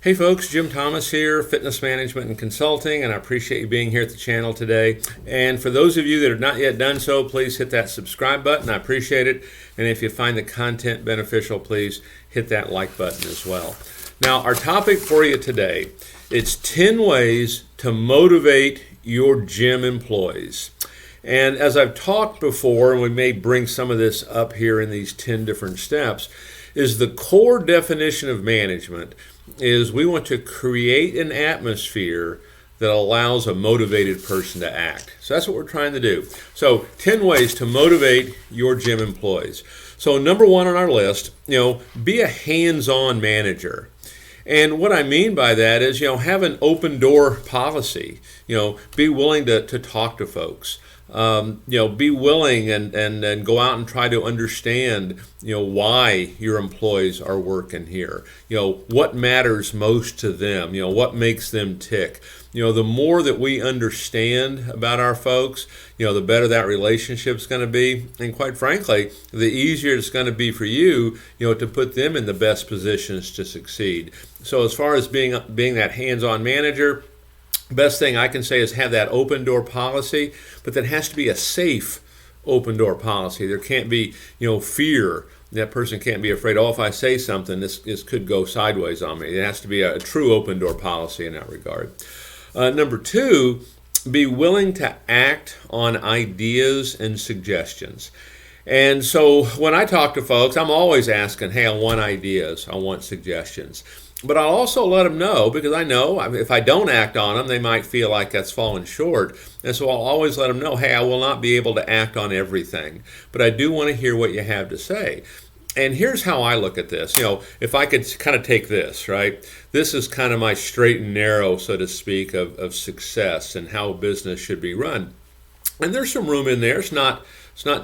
Hey folks, Jim Thomas here, Fitness Management and Consulting, and I appreciate you being here at the channel today. And for those of you that have not yet done so, please hit that subscribe button. I appreciate it. And if you find the content beneficial, please hit that like button as well. Now, our topic for you today, it's 10 ways to motivate your gym employees. And as I've talked before, and we may bring some of this up here in these 10 different steps, is the core definition of management is we want to create an atmosphere that allows a motivated person to act. So that's what we're trying to do. So 10 ways to motivate your gym employees. So number one on our list, be a hands-on manager. And what I mean by that is, have an open door policy. Be willing to talk to folks. Be willing and go out and try to understand, why your employees are working here. What matters most to them, what makes them tick. The more that we understand about our folks, the better that relationship's going to be. And quite frankly, the easier it's going to be for you, to put them in the best positions to succeed. So as far as being that hands-on manager, best thing I can say is have that open door policy, but that has to be a safe open door policy. There can't be, fear. That person can't be afraid, if I say something, this could go sideways on me. It has to be a true open door policy in that regard. Number two, be willing to act on ideas and suggestions. And so when I talk to folks, I'm always asking, hey, I want ideas, I want suggestions. But I'll also let them know, because I know if I don't act on them, they might feel like that's falling short. And so I'll always let them know, hey, I will not be able to act on everything, but I do want to hear what you have to say. And here's how I look at this. If I could kind of take this, right? This is kind of my straight and narrow, so to speak, of success and how business should be run. And there's some room in there. It's not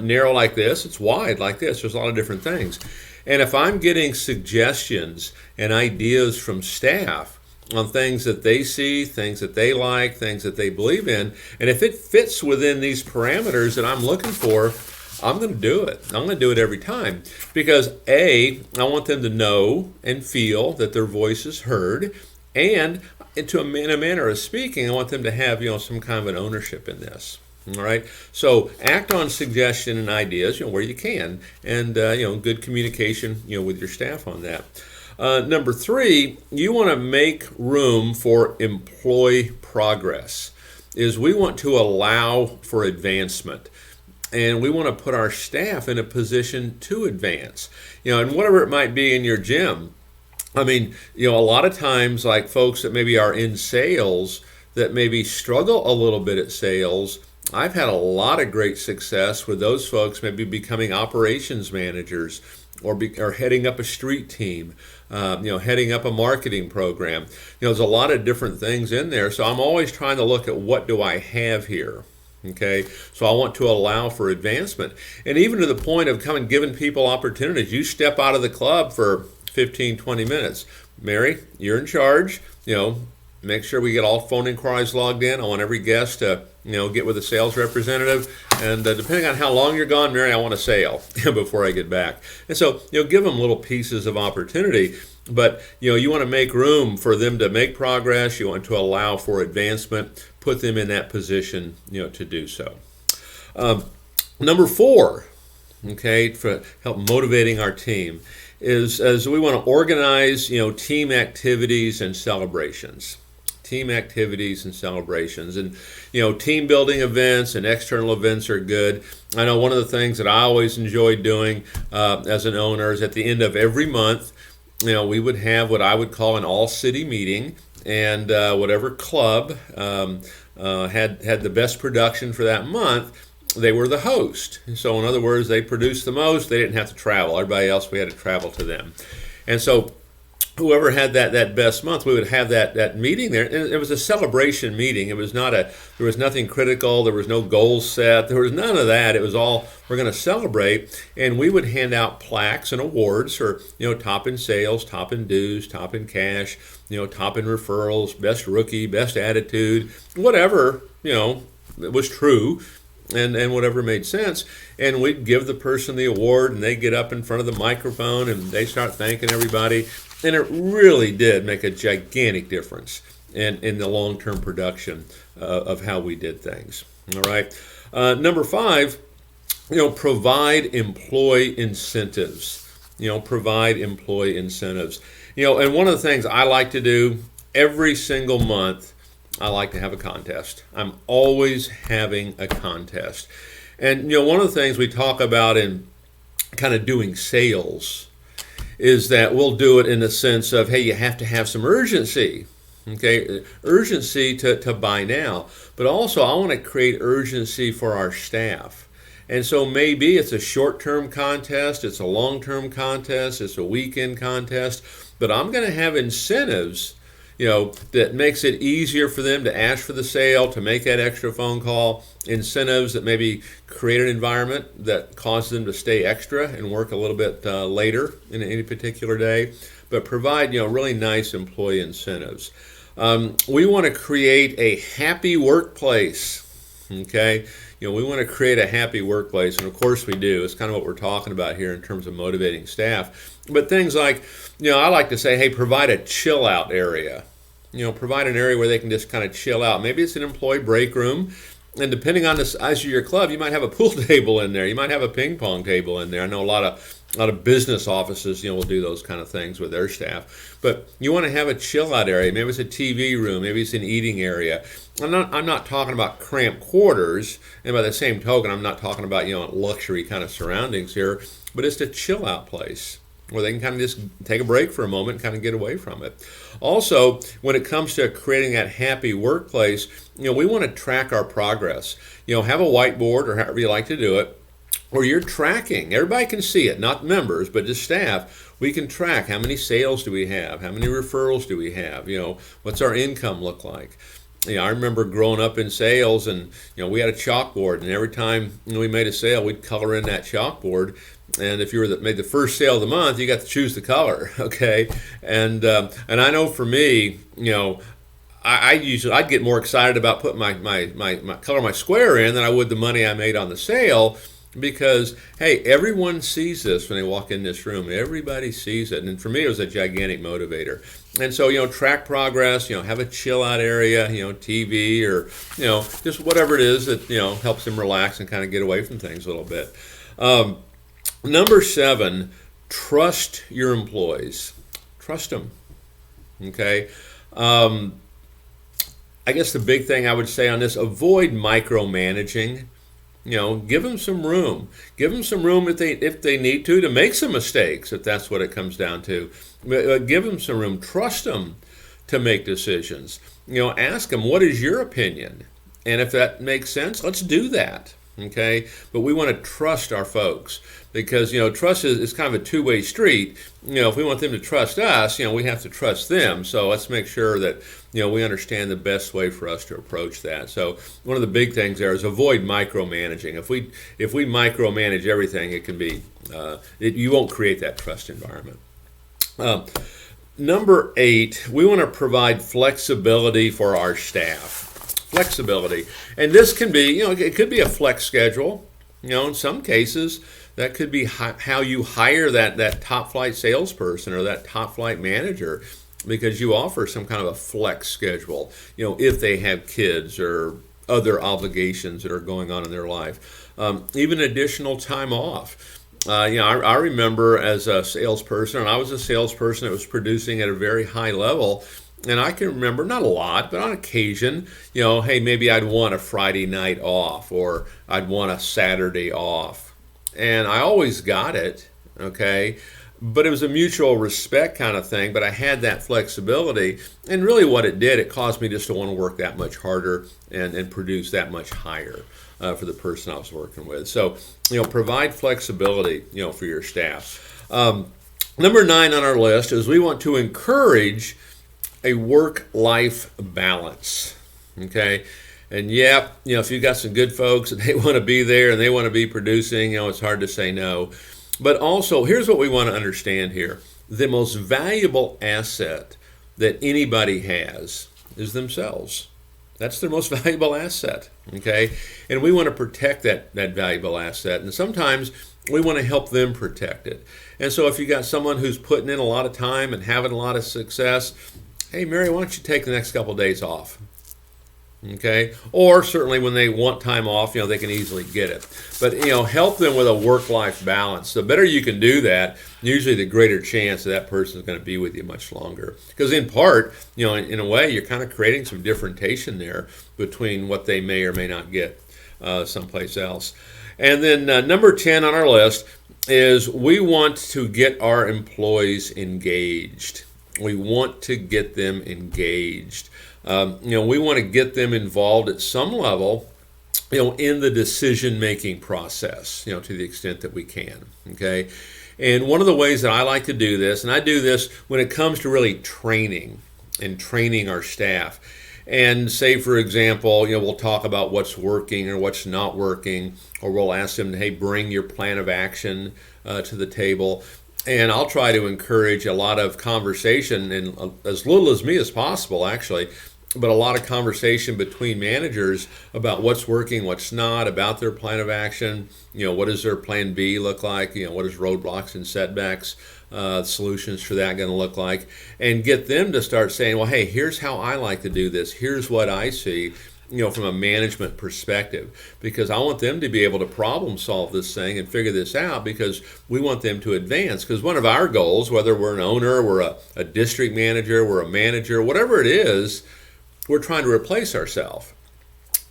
narrow like this. It's wide like this. There's a lot of different things. And if I'm getting suggestions and ideas from staff on things that they see, things that they like, things that they believe in, and if it fits within these parameters that I'm looking for, I'm going to do it. I'm going to do it every time. Because A, I want them to know and feel that their voice is heard, and in a manner of speaking, I want them to have, some kind of an ownership in this. All right. So act on suggestion and ideas, where you can, and good communication, with your staff on that. Number three, you want to make room for employee progress. We want to allow for advancement, and we want to put our staff in a position to advance. And whatever it might be in your gym. I mean, a lot of times, like folks that maybe are in sales that maybe struggle a little bit at sales. I've had a lot of great success with those folks maybe becoming operations managers or heading up a street team, heading up a marketing program. There's a lot of different things in there. So I'm always trying to look at what do I have here. Okay, so I want to allow for advancement. And even to the point of giving people opportunities. You step out of the club for 15, 20 minutes. Mary, you're in charge. Make sure we get all phone inquiries logged in. I want every guest to, get with a sales representative. And depending on how long you're gone, Mary, I want a sale before I get back. And so, give them little pieces of opportunity. But, you want to make room for them to make progress. You want to allow for advancement, put them in that position, to do so. Number four, okay, for help motivating our team is as we want to organize, team activities and celebrations. Team activities and celebrations, and team building events and external events are good. I know one of the things that I always enjoyed doing as an owner is at the end of every month, we would have what I would call an all-city meeting, and whatever club had the best production for that month, they were the host. So in other words, they produced the most. They didn't have to travel. Everybody else, we had to travel to them, and so whoever had that best month, we would have that meeting there. And it was a celebration meeting. It was there was nothing critical. There was no goals set. There was none of that. It was all, we're going to celebrate. And we would hand out plaques and awards for, top in sales, top in dues, top in cash, top in referrals, best rookie, best attitude, whatever, was true. And whatever made sense, and we'd give the person the award, and they get up in front of the microphone and they start thanking everybody. And it really did make a gigantic difference in the long-term production of how we did things. All right. Number 5, provide employee incentives. Provide employee incentives. And one of the things I like to do every single month, I like to have a contest. I'm always having a contest. And, one of the things we talk about in kind of doing sales is that we'll do it in the sense of, hey, you have to have some urgency. Okay, urgency to buy now. But also, I want to create urgency for our staff. And so maybe it's a short-term contest, it's a long-term contest, it's a weekend contest, but I'm going to have incentives, that makes it easier for them to ask for the sale, to make that extra phone call, incentives that maybe create an environment that causes them to stay extra and work a little bit later in any particular day, but provide, really nice employee incentives. We want to create a happy workplace, okay? We want to create a happy workplace, and of course we do. It's kind of what we're talking about here in terms of motivating staff. But things like, I like to say, hey, provide a chill out area. Provide an area where they can just kind of chill out. Maybe it's an employee break room, and depending on the size of your club, you might have a pool table in there. You might have a ping pong table in there. I know a lot of business offices, will do those kind of things with their staff. But you want to have a chill out area. Maybe it's a TV room. Maybe it's an eating area. I'm not talking about cramped quarters, and by the same token, I'm not talking about luxury kind of surroundings here. But it's a chill out place where they can kind of just take a break for a moment and kind of get away from it. Also, when it comes to creating that happy workplace, we want to track our progress. Have a whiteboard or however you like to do it, where you're tracking. Everybody can see it, not members, but just staff. We can track how many sales do we have, how many referrals do we have, what's our income look like. I remember growing up in sales, and we had a chalkboard, and every time we made a sale, we'd color in that chalkboard. And if you made the first sale of the month, you got to choose the color, okay? And I know for me, I'd get more excited about putting my color my square in than I would the money I made on the sale. Because, hey, everyone sees this when they walk in this room. Everybody sees it. And for me, it was a gigantic motivator. And so, track progress, have a chill out area, TV or, just whatever it is that, helps them relax and kind of get away from things a little bit. Number 7, trust your employees. Trust them. Okay. I guess the big thing I would say on this, avoid micromanaging. Give them some room. Give them some room if they need to make some mistakes, if that's what it comes down to. Give them some room. Trust them to make decisions. Ask them, what is your opinion? And if that makes sense, let's do that. Okay, but we want to trust our folks because trust is kind of a two-way street. If we want them to trust us, we have to trust them. So let's make sure that we understand the best way for us to approach that. So one of the big things there is avoid micromanaging. If we micromanage everything, it can be you won't create that trust environment. Number 8, we want to provide flexibility for our staff. Flexibility. And this can be, it could be a flex schedule. In some cases, that could be how you hire that top flight salesperson or that top flight manager, because you offer some kind of a flex schedule, if they have kids or other obligations that are going on in their life. Even additional time off. I remember as a salesperson, and I was a salesperson that was producing at a very high level. And I can remember, not a lot, but on occasion, hey, maybe I'd want a Friday night off or I'd want a Saturday off. And I always got it, okay? But it was a mutual respect kind of thing, but I had that flexibility. And really what it did, it caused me just to want to work that much harder and produce that much higher for the person I was working with. So, provide flexibility, for your staff. Number 9 on our list is we want to encourage a work-life balance, okay? And if you've got some good folks and they want to be there and they want to be producing, it's hard to say no. But also, here's what we want to understand here. The most valuable asset that anybody has is themselves. That's their most valuable asset, okay? And we want to protect that valuable asset. And sometimes we want to help them protect it. And so if you got someone who's putting in a lot of time and having a lot of success, hey, Mary, why don't you take the next couple of days off? Okay, or certainly when they want time off, they can easily get it. But help them with a work-life balance. The better you can do that, usually the greater chance that person is going to be with you much longer. Because in part, in a way, you're kind of creating some differentiation there between what they may or may not get someplace else. And then number 10 on our list is we want to get our employees engaged. We want to get them engaged. We want to get them involved at some level, in the decision-making process, to the extent that we can, okay? And one of the ways that I like to do this, and I do this when it comes to really training our staff. And say, for example, we'll talk about what's working or what's not working, or we'll ask them, hey, bring your plan of action to the table. And I'll try to encourage a lot of conversation, and as little as me as possible, actually, but a lot of conversation between managers about what's working, what's not, about their plan of action. What does their plan B look like? What is roadblocks and setbacks, solutions for that going to look like? And get them to start saying, well, hey, here's how I like to do this. Here's what I see, from a management perspective, because I want them to be able to problem solve this thing and figure this out, because we want them to advance. Because one of our goals, whether we're an owner, we're a district manager, we're a manager, whatever it is, we're trying to replace ourselves.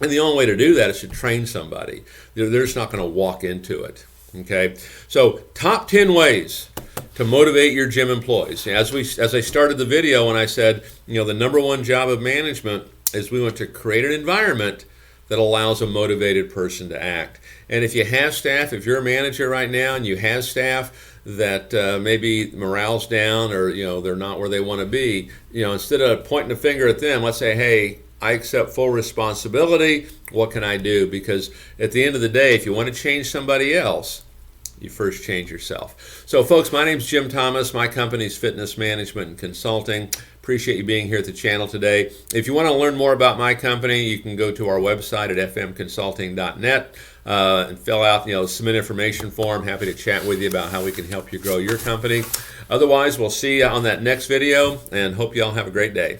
And the only way to do that is to train somebody. They're just not going to walk into it. Okay? So top 10 ways to motivate your gym employees. As I started the video, when I said, the number one job of management is we want to create an environment that allows a motivated person to act. And if you have staff, if you're a manager right now and you have staff that maybe morale's down, or they're not where they want to be, instead of pointing a finger at them, let's say, hey, I accept full responsibility. What can I do? Because at the end of the day, if you want to change somebody else, you first change yourself. So folks, my name's Jim Thomas. My company's Fitness Management and Consulting. Appreciate you being here at the channel today. If you want to learn more about my company, you can go to our website at fmconsulting.net and fill out, submit information form. Happy to chat with you about how we can help you grow your company. Otherwise, we'll see you on that next video, and hope you all have a great day.